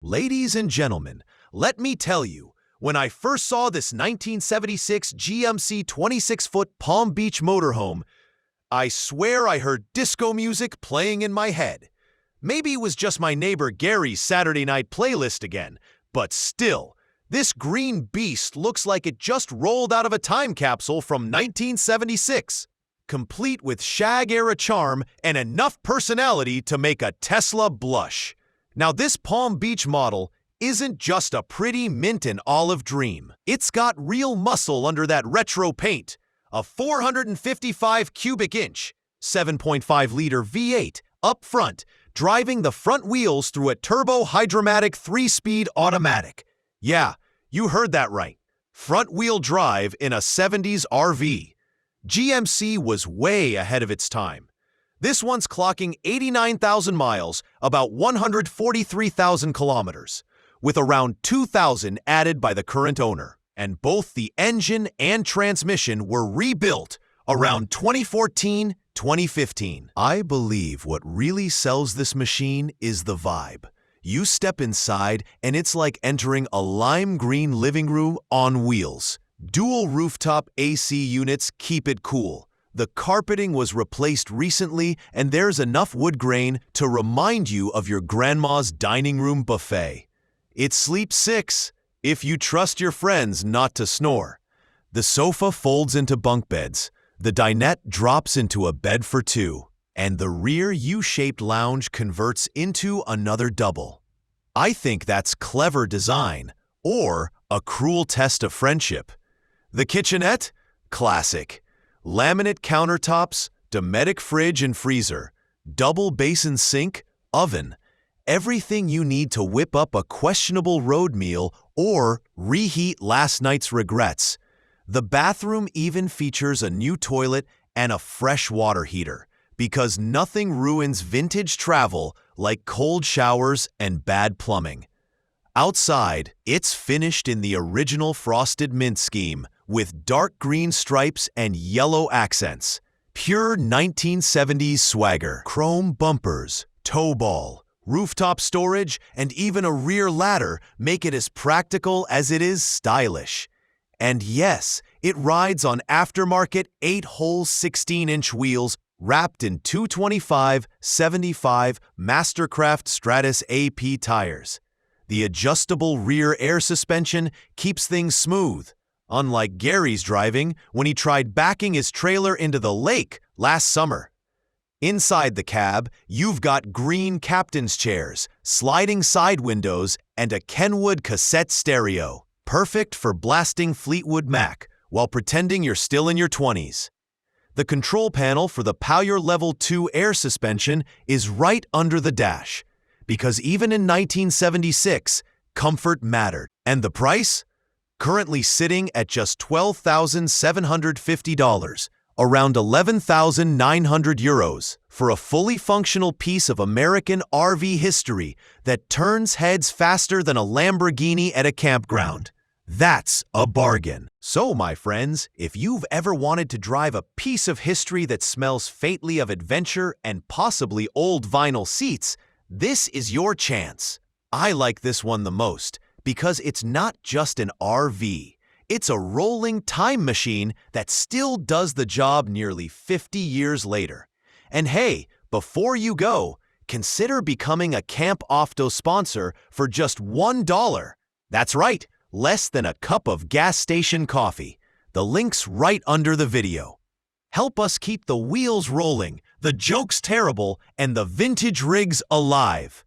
Ladies and gentlemen, let me tell you, when I first saw this 1976 GMC 26-foot Palm Beach Motorhome, I swear I heard disco music playing in my head. Maybe it was just my neighbor Gary's Saturday night playlist again, but still, this green beast looks like it just rolled out of a time capsule from 1976, complete with shag-era charm and enough personality to make a Tesla blush. Now, this Palm Beach model isn't just a pretty mint and olive dream. It's got real muscle under that retro paint, a 455 cubic inch, 7.5-liter V8 up front, driving the front wheels through a Turbo-Hydramatic 3-speed automatic. Yeah, you heard that right. Front-wheel drive in a 70s RV. GMC was way ahead of its time. This one's clocking 89,000 miles, about 143,000 kilometers, with around 2,000 added by the current owner. And both the engine and transmission were rebuilt around 2014-2015. I believe what really sells this machine is the vibe. You step inside and it's like entering a lime green living room on wheels. Dual rooftop AC units keep it cool. The carpeting was replaced recently, and there's enough wood grain to remind you of your grandma's dining room buffet. It sleeps 6, if you trust your friends not to snore. The sofa folds into bunk beds, the dinette drops into a bed for 2, and the rear U-shaped lounge converts into another double. I think that's clever design, or a cruel test of friendship. The kitchenette? Classic. Laminate countertops, Dometic fridge and freezer, double basin sink, oven. Everything you need to whip up a questionable road meal or reheat last night's regrets. The bathroom even features a new toilet and a fresh water heater, because nothing ruins vintage travel like cold showers and bad plumbing. Outside, it's finished in the original frosted mint scheme, with dark green stripes and yellow accents. Pure 1970s swagger. Chrome bumpers, tow ball, rooftop storage, and even a rear ladder make it as practical as it is stylish. And yes, it rides on aftermarket 8-hole 16-inch wheels wrapped in 225/75 Mastercraft Stratus AP tires. The adjustable rear air suspension keeps things smooth, unlike Gary's driving when he tried backing his trailer into the lake last summer. Inside the cab, you've got green captain's chairs, sliding side windows, and a Kenwood cassette stereo, perfect for blasting Fleetwood Mac while pretending you're still in your 20s. The control panel for the Power Level 2 air suspension is right under the dash, because even in 1976, comfort mattered. And the price? Currently sitting at just $12,750, around 11,900 euros, for a fully functional piece of American RV history that turns heads faster than a Lamborghini at a campground. That's a bargain. So, my friends, if you've ever wanted to drive a piece of history that smells faintly of adventure and possibly old vinyl seats, this is your chance. I like this one the most, because it's not just an RV. It's a rolling time machine that still does the job nearly 50 years later. And hey, before you go, consider becoming a CampAvto sponsor for just $1. That's right, less than a cup of gas station coffee. The link's right under the video. Help us keep the wheels rolling, the jokes terrible, and the vintage rigs alive.